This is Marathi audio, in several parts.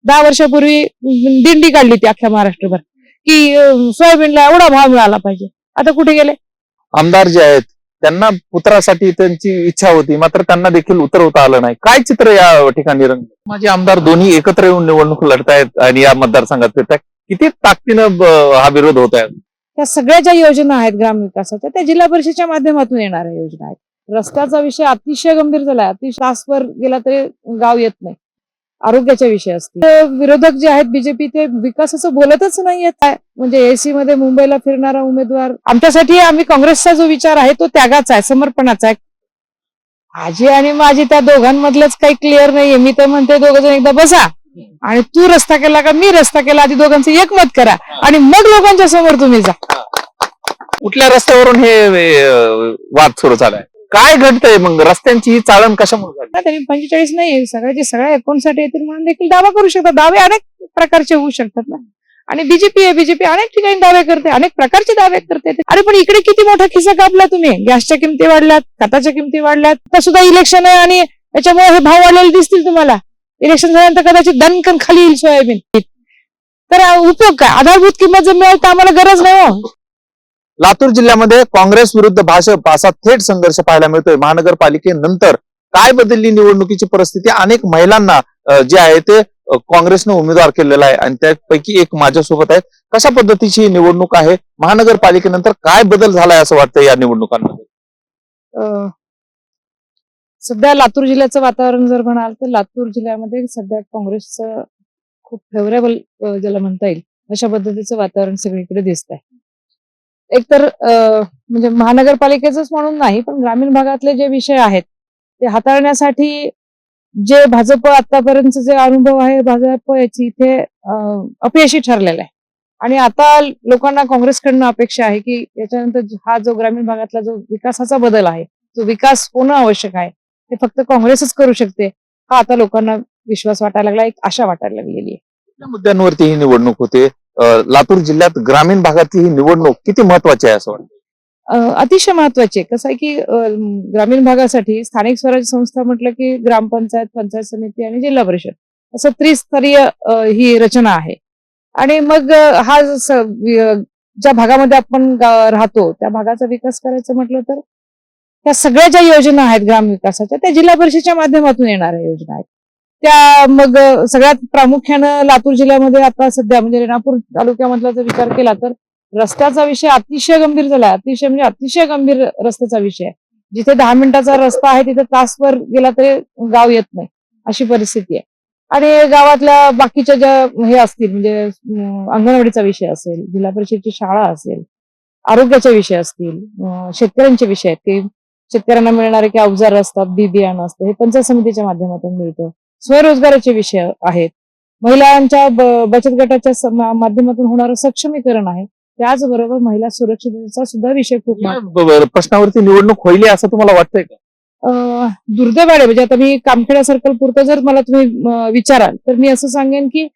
10 वर्षापूर्वी दिंडी काढली ती अख्ख्या महाराष्ट्रभर की सोयाबीनला एवढा भाव मिळाला पाहिजे. आता कुठे गेले? आमदार जे आहेत त्यांना पुत्रासाठी त्यांची इच्छा होती, मात्र त्यांना देखील उतरवता आलं नाही. काय चित्र या ठिकाणी रंग? माझे आमदार दोन्ही एकत्र येऊन निवडणूक लढतायत आणि या मतदारसंघात फिरतायत. किती ताकदीनं हा विरोध होत आहे? त्या सगळ्या ज्या योजना आहेत ग्रामविकासाच्या त्या जिल्हा परिषदेच्या माध्यमातून येणाऱ्या योजना आहेत. रस्त्याचा विषय अतिशय गंभीर झालाय. अतिशय तासभर गेला तरी गाव येत नाही. आरोग्याच्या विषय असतील. विरोधक जे आहेत बीजेपी ते विकासाचं बोलतच नाहीयेत. म्हणजे एसी मध्ये मुंबईला फिरणारा उमेदवार. आमच्यासाठी आम्ही काँग्रेसचा जो विचार आहे तो त्यागाचा आहे, समर्पणाचा आहे. आजी आणि माझी त्या दोघांमधलंच काही क्लिअर नाहीये. मी तर म्हणते दोघं जण एकदा बसा आणि तू रस्ता केला का मी रस्ता केला, आधी दोघांचं एकमत करा आणि मग लोकांच्या समोर तुम्ही जा. कुठल्या रस्त्यावरून हे वाद सुरू झालाय? काय घडतंय मग? रस्त्यांची ही चाळण कशामुळे झाली? त्यांनी 45 नाही सगळ्याचे सगळ्या 59 येतील म्हणून देखील दावा करू शकतात. दावे अनेक प्रकारचे होऊ शकतात ना. आणि बीजेपी अनेक ठिकाणी दावे करते, अनेक प्रकारचे दावे करते. अरे पण इकडे किती मोठा खिसा कापला तुम्ही. गॅसच्या किमती वाढल्यात, खताच्या किमती वाढल्यात. आता सुद्धा इलेक्शन आहे आणि याच्यामुळे हे भाव वाढलेले दिसतील तुम्हाला. इलेक्शन झाल्यानंतर कदाचित दणकन खाली येईल सोयाबीन. तर उपयोग काय? आधारभूत किंमत जर मिळेल तर आम्हाला गरज नाही हो. लातूर जिल्ह्यामध्ये काँग्रेस विरुद्ध भाजप असा थेट संघर्ष पाहायला मिळतोय. महानगरपालिकेनंतर काय बदलली निवडणुकीची परिस्थिती? अनेक महिलांना जे आहे ते काँग्रेसनं उमेदवार केलेला आहे आणि त्यापैकी एक माझ्यासोबत आहेत. कशा पद्धतीची ही निवडणूक आहे? महानगरपालिकेनंतर काय बदल झालाय असं वाटतं या निवडणुकांमध्ये? सध्या लातूर जिल्ह्याचं वातावरण जर म्हणाल तर लातूर जिल्ह्यामध्ये सध्या काँग्रेसचं खूप फेवरेबल ज्याला म्हणता येईल अशा पद्धतीचं वातावरण सगळीकडे दिसत आहे. एकतर म्हणजे महानगरपालिकेचंच म्हणून नाही पण ग्रामीण भागातले जे विषय आहेत ते हाताळण्यासाठी जे भाजप आतापर्यंत जे अनुभव आहे भाजप याची इथे अपयशी ठरलेला आहे. आणि आता लोकांना काँग्रेसकडनं अपेक्षा आहे की याच्यानंतर हा जो ग्रामीण भागातला जो विकासाचा बदल आहे, जो विकास होणं आवश्यक आहे ते फक्त काँग्रेसच करू शकते. हा आता लोकांना विश्वास वाटायला लागला, एक आशा वाटायला लागलेली आहे. या मुद्द्यांवरती ही निवडणूक होते. लातूर जिल्ह्यात ग्रामीण भागातली ही निवडणूक किती महत्वाची आहे असं वाटतं? अतिशय महत्वाची आहे. कसं आहे की ग्रामीण भागासाठी स्थानिक स्वराज्य संस्था म्हटलं की ग्रामपंचायत, पंचायत समिती आणि जिल्हा परिषद असं त्रिस्तरीय ही रचना आहे. आणि मग हा ज्या भागामध्ये आपण राहतो त्या भागाचा विकास करायचं म्हटलं तर त्या सगळ्या ज्या योजना आहेत ग्रामविकासाच्या त्या जिल्हा परिषदेच्या माध्यमातून येणाऱ्या योजना आहेत. त्या मग सगळ्यात प्रामुख्यानं लातूर जिल्ह्यामध्ये आता सध्या म्हणजे रेणापूर तालुक्यामधला जर विचार केला तर रस्त्याचा विषय अतिशय गंभीर झालाय. अतिशय गंभीर रस्त्याचा विषय आहे. जिथे 10 मिनिटाचा रस्ता आहे तिथे तासभर गेला तरी गाव येत नाही अशी परिस्थिती आहे. आणि गावातल्या बाकीच्या ज्या हे असतील म्हणजे अंगणवाडीचा विषय असेल, जिल्हा परिषदेची शाळा असेल, आरोग्याचे विषय असतील, शेतकऱ्यांचे विषय आहेत की शेतकऱ्यांना मिळणारे काही अवजार असतात, बी बियाणं असतं हे पंचायत समितीच्या माध्यमातून मिळतं. स्वरोजगाराचे विषय आहेत, महिलांच्या बचत गटाच्या माध्यमातून होणारं सक्षमीकरण आहे. त्याचबरोबर महिला सुरक्षिततेचा सुद्धा विषय खूप प्रश्नावरती निवडणूक होईल असं तुम्हाला वाटतंय का? दुर्दैव आहे. म्हणजे आता मी कामखेडा सर्कल पुरतं जर मला तुम्ही विचाराल तर मी असं सांगेन की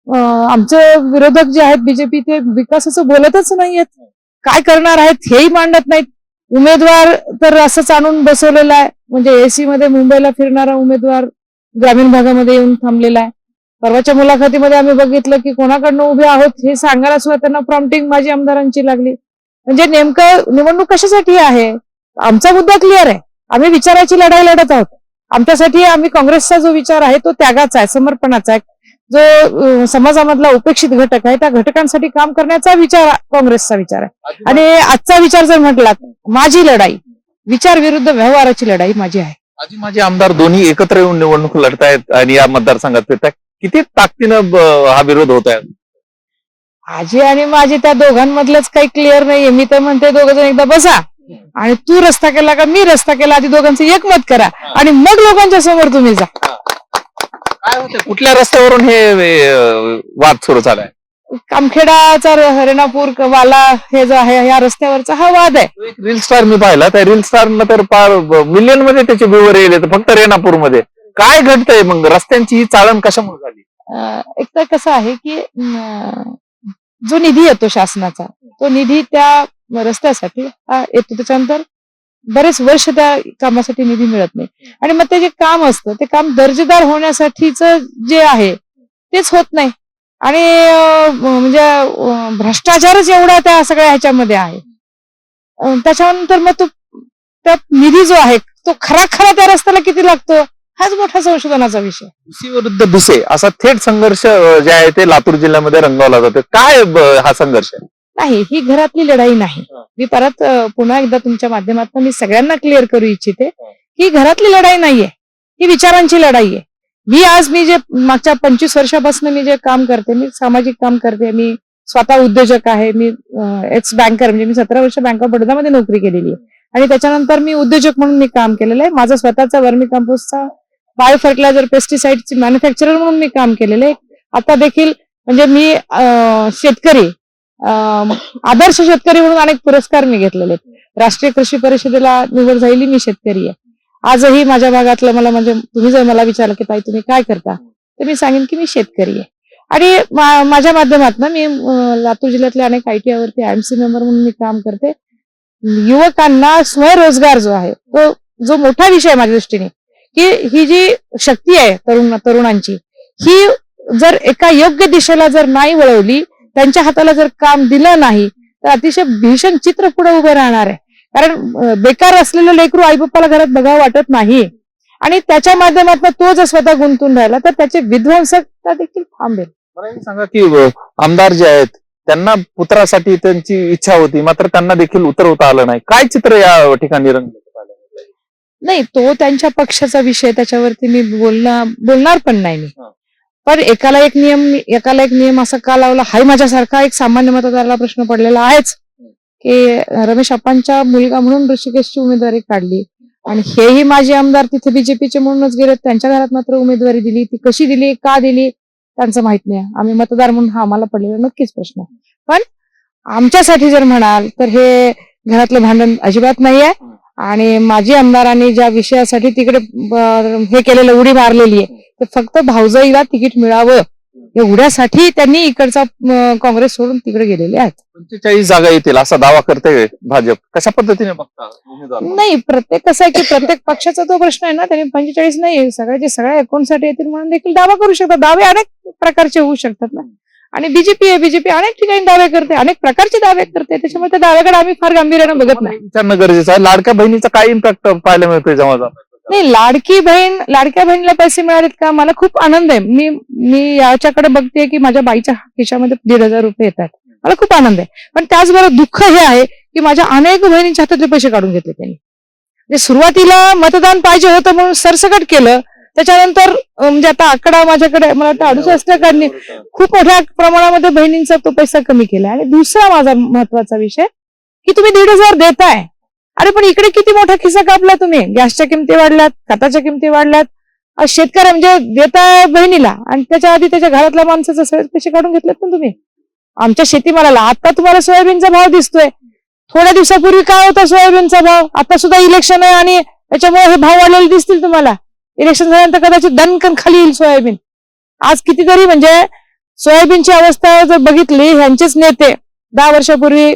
आमचे विरोधक जे आहेत बीजेपी ते विकासाचं बोलतच नाहीयेत. काय करणार आहेत हेही मांडत नाहीत. उमेदवार तर असंच आणून बसवलेला आहे. म्हणजे एसी मध्ये मुंबईला फिरणारा उमेदवार ग्रामीण भागामध्ये येऊन थांबलेला आहे. परवाच्या मुलाखतीमध्ये आम्ही बघितलं की कोणाकडनं उभे आहोत हे सांगायला सुद्धा त्यांना प्रॉम्प्टिंग माझी आमदारांची लागली. म्हणजे नेमकं निवडणूक कशासाठी आहे? आमचा मुद्दा क्लिअर आहे. आम्ही विचाराची लढाई लढत आहोत. आमच्यासाठी आम्ही काँग्रेसचा जो विचार आहे तो त्यागाचा आहे, समर्पणाचा आहे. जो समाजामधला उपेक्षित घटक आहे त्या घटकांसाठी काम करण्याचा विचार काँग्रेसचा विचार आहे. आणि आजचा विचार जर म्हटला माझी लढाई विचार विरुद्ध व्यवहाराची लढाई माझी आहे. आजी माझे आमदार दोन्ही एकत्र येऊन निवडणूक लढतायत आणि या मतदारसंघात फिरतायत. किती ताकदीनं हा विरोध होत आहे? आजी आणि माझी त्या दोघांमधलंच काही क्लिअर नाहीये. मी तर म्हणते दोघं जण एकदा बसा आणि तू रस्ता केला का मी रस्ता केला, आधी दोघांचं एकमत करा आणि मग लोकांच्या समोर तुम्ही जा. काय होतं? कुठल्या रस्त्यावरून हे वाद सुरू झालाय? कामखेडाचा रेणापूर वाला हे जो आहे या रस्त्यावरचा हा वाद आहे. एक रील स्टार मी पाहिला, त्या रील स्टारला तर फार मिलियन मध्ये त्याचे व्ह्यूवर येले फक्त रेणापूर मध्ये. काय घडतंय मग? रस्त्यांची ही चाळण कशामुळे झाली? एक तर कसं आहे की जो निधी येतो शासनाचा तो निधी त्या रस्त्यासाठी येतो. त्याच्यानंतर बरेच वर्ष त्या कामासाठी निधी मिळत नाही आणि मग ते जे काम असतं ते काम दर्जेदार होण्यासाठीच जे आहे तेच होत नाही. आणि म्हणजे भ्रष्टाचारच एवढा त्या सगळ्या ह्याच्यामध्ये आहे. त्याच्यानंतर मग तो त्या निधी जो आहे तो खरा त्या रस्त्याला किती लागतो हाच मोठा संशोधनाचा विषय. भिसे विरुद्ध भिसे असा थेट संघर्ष जे आहे ते लातूर जिल्ह्यामध्ये रंगवला जातो. काय हा संघर्ष आहे? नाही, ही घरातली लढाई नाही. मी परत पुन्हा एकदा तुमच्या माध्यमातून मी सगळ्यांना क्लिअर करू इच्छिते ही घरातली लढाई नाहीये, ही विचारांची लढाई आहे. मी जे मागच्या 25 वर्षापासून मी जे काम करते, मी सामाजिक काम करते, मी स्वतः उद्योजक आहे, मी एक्स बँकर म्हणजे मी 17 वर्ष बँक ऑफ बडोदामध्ये नोकरी केलेली आहे आणि त्याच्यानंतर मी उद्योजक म्हणून मी काम केलेलं आहे. माझा स्वतःचा वर्मी कंपोस्टचा बायो फर्टिलायझर पेस्टिसाइडची मॅन्युफॅक्चरर म्हणून मी काम केलेलं आहे. आता देखील म्हणजे मी शेतकरी आदर्श शेतकरी म्हणून अनेक पुरस्कार मी घेतलेले आहेत. राष्ट्रीय कृषी परिषदेला निवड झालेली मी शेतकरी आहे. आजही माझ्या भागातलं मला म्हणजे तुम्ही जर मला विचारलं की ताई तुम्ही काय करता तर मी सांगेन की मी शेतकरी आहे. आणि माझ्या माध्यमातून मी लातूर जिल्ह्यातल्या अनेक ITI वरती IMC मेंबर म्हणून मी काम करते. युवकांना स्वयंरोजगार जो आहे तो जो मोठा विषय आहे माझ्या दृष्टीने की ही जी शक्ती आहे तरुणांची ही जर एका योग्य दिशेला जर नाही वळवली, त्यांच्या हाताला जर काम दिलं नाही तर अतिशय भीषण चित्र पुढे उभे राहणार आहे. कारण बेकार असलेलं लेकरू आई बाप्पाला घरात बघावं वाटत नाही आणि त्याच्या माध्यमातून तो जर स्वतः गुंतून राहिला तर त्याचे विध्वंसकता देखील थांबेल. मला हे सांगा की आमदार जे आहेत त्यांना पुत्रासाठी त्यांची इच्छा होती मात्र त्यांना देखील उतरवता आलं नाही. काय चित्र या ठिकाणी रंगलं? नाही, तो त्यांच्या पक्षाचा विषय, त्याच्यावरती मी बोलणार पण नाही मी. पण एकाला एक नियम असा का लावला हाही माझ्यासारखा एक सामान्य मतदाराला प्रश्न पडलेला आहेच की रमेश अप्पांच्या मुलगा म्हणून ऋषिकेशची उमेदवारी काढली आणि हेही माझे आमदार तिथे बीजेपीचे म्हणूनच गेले, त्यांच्या घरात मात्र उमेदवारी दिली. ती कशी दिली, का दिली त्यांचं माहित नाही. आम्ही मतदार म्हणून हा आम्हाला पडलेला नक्कीच प्रश्न आहे. पण आमच्यासाठी जर म्हणाल तर हे घरातलं भांडण अजिबात नाहीये आणि माजी आमदारांनी ज्या विषयासाठी तिकडे हे केलेलं उडी मारलेली आहे ते फक्त भाऊजाईला तिकीट मिळावं एवढ्यासाठी त्यांनी इकडचा काँग्रेस सोडून तिकडे गेलेले आहेत. 45 जागा येतील असा दावा करते भाजप. कशा पद्धतीने बघता उमेदवार? नाही, कसं आहे की प्रत्येक पक्षाचा तो प्रश्न आहे ना. त्यांनी 45 नाही सगळ्या 59 येतील म्हणून देखील दावा करू शकतात. दावे अनेक प्रकारचे होऊ शकतात ना. आणि बीजेपी अनेक ठिकाणी दावे करते, अनेक प्रकारचे दावे करते. त्याच्यामुळे त्या दाव्याकडे आम्ही फार गांभीर्यानं बघत नाही. विचारणं गरजेचं आहे. लाडक्या बहिणीचा काय इम्पॅक्ट पाहायला मिळतोय जेव्हा नाही, लाडक्या बहिणीला पैसे मिळालेत का मला खूप आनंद आहे. मी याच्याकडे बघते की माझ्या बाईच्या खिशामध्ये 1,500 रुपये येतात, मला खूप आनंद आहे. पण त्याचबरोबर दुःख हे आहे की माझ्या अनेक बहिणींच्या हातातले पैसे काढून घेतले त्यांनी. म्हणजे सुरुवातीला मतदान पाहिजे होतं म्हणून सरसकट केलं, त्याच्यानंतर म्हणजे आता आकडा माझ्याकडे मला वाटतं 68% खूप मोठ्या प्रमाणामध्ये बहिणींचा तो पैसा कमी केला. आणि दुसरा माझा महत्वाचा विषय की तुम्ही 1,500 देताय, अरे पण इकडे किती मोठा खिस्सा कापला तुम्ही. गॅसच्या किमती वाढल्यात, खताच्या किमती वाढल्यात, आज शेतकरी म्हणजे देताय बहिणीला आणि त्याच्या आधी त्याच्या घरातल्या माणसाचे सगळे पैसे काढून घेतलेत ना तुम्ही. आमच्या शेतीमालाला आता तुम्हाला सोयाबीनचा भाव दिसतोय, थोड्या दिवसापूर्वी काय होता सोयाबीनचा भाव, आता सुद्धा इलेक्शन आहे आणि त्याच्यामुळे हे भाव वाढलेले दिसतील तुम्हाला. इलेक्शन झाल्यानंतर कदाचित दणकन खाली येईल सोयाबीन. आज कितीतरी म्हणजे सोयाबीनची अवस्था जर बघितली, ह्यांचेच नेते 10 वर्षापूर्वी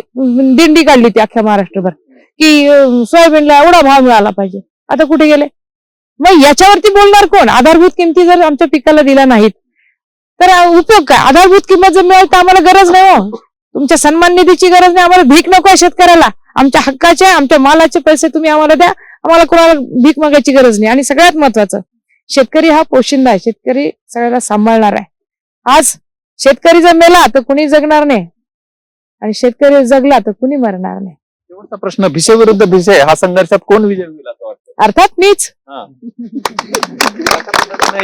दिंडी काढली होती अख्ख्या महाराष्ट्रभर की सोयाबीनला एवढा भाव मिळाला पाहिजे, आता कुठे गेले. मग याच्यावरती बोलणार कोण? आधारभूत किमती जर आमच्या पिकाला दिल्या नाहीत तर उपयोग काय? आधारभूत किंमत जर मिळेल तर आम्हाला गरज नाही हो, तुमच्या सन्मान निधीची गरज नाही, आम्हाला भीक नको आहे शेतकऱ्याला. आमच्या हक्काचे आमच्या मालाचे पैसे तुम्ही आम्हाला द्या, आम्हाला कोणाला भीक मागायची गरज नाही. आणि सगळ्यात महत्वाचं, शेतकरी हा पोशिंदा आहे, शेतकरी सगळ्याला सांभाळणार आहे. आज शेतकरी जर मेला तर कुणी जगणार नाही आणि शेतकरी जगला तर कुणी मरणार नाही. शेवटचा प्रश्न, भिसे विरुद्ध भिसे हा संघर्षात कोण विजय होईल असं वाटतं? अर्थात मीच.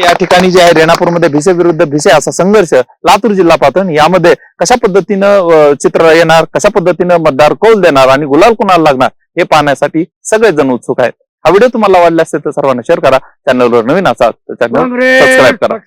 या ठिकाणी जे आहे रेणापूरमध्ये भिसे विरुद्ध भिसे असा संघर्ष लातूर जिल्हा पातळीवर, यामध्ये कशा पद्धतीनं चित्र येणार, कशा पद्धतीनं मतदार कौल देणार आणि गुलाल कुणाला लागणार हे पाहण्यासाठी सगळेच जण उत्सुक आहेत. हा व्हिडिओ तुम्हाला आवडला असेल तर सर्वांना शेअर करा, चॅनलवर नवीन असाल तर चॅनल सबस्क्राईब करा.